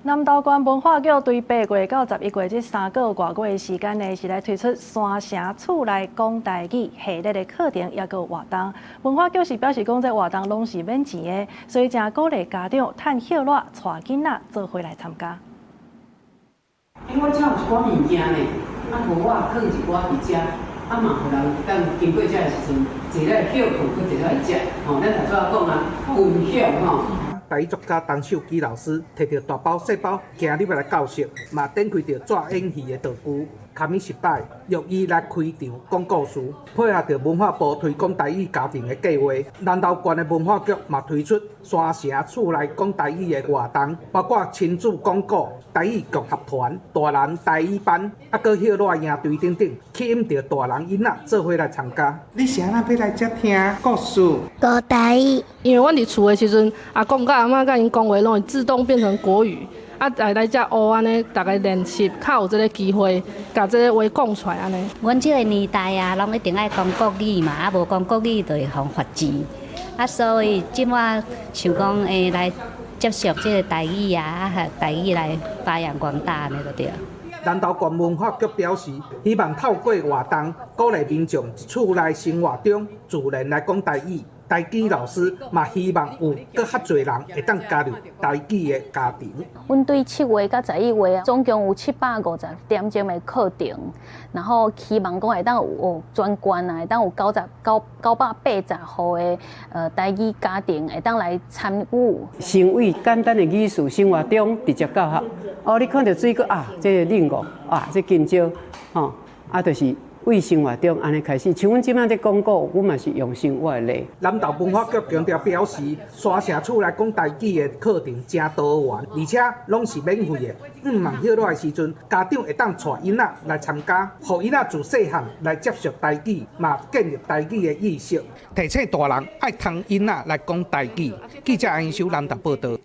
南投县文化局对8月到11月这3个外月的时间内，是来推出山城厝内讲台语系列的课程，也有活动。文化局是表示讲，这活动拢是免钱的，所以正鼓励家长趁歇热带囡仔做伙来参加。我遮有一寡物件呢，无我放一寡伫遮，嘛互人当经过遮的时阵，坐来休困，去坐来食。咱头先讲啊，分享吼。台语作家陈秀基老师摕着大包小包，今日要来教室，嘛展开着纸演戏的道具。堪米失败，用伊来开场讲故事，配合着文化部推广台语家庭的计划，南投县的文化局嘛推出山城厝内讲台语的活动，包括亲子讲古、台语剧合团、大人台语班，搁歇热营队等等，吸引着大人囡仔做伙来参加。你是安怎要来遮听故事？讲台语，因为阮伫厝的时阵，阿公甲阿嬷甲因讲话，拢会自动变成国语。来遮学安尼，大家练习，较有这个机会，甲这个话讲出来安尼。阮这个年代啊，拢一定爱讲国语嘛，无讲国语就会互罚钱。所以即摆想讲来接受这个台语啊，台语来发扬光大安尼就对。南投县文化局表示，希望透过活动，鼓励民众伫厝内生活中自然来讲台语。台语老师嘛希望有更较侪人会当加入台语的家庭。阮对7月到11月总共有750点钟的课程，然后希望讲会当有全县啊，会当有980户的台语家庭会当来参与。成为简单的语序，生活中直接教学。你看到水果这个冷误这金蕉，就是为生活中安尼开始。像阮即摆在广告，阮嘛是用生活的例。南投文化局强调表示，山城厝内讲台语的课程真多元，而且拢是免费的。忙歇热的时阵，家长会当带囡仔来参加，互囡仔自细汉来接触台语，嘛建立台语的意识。提醒大人爱通囡仔来讲台语。记者安修南投报道。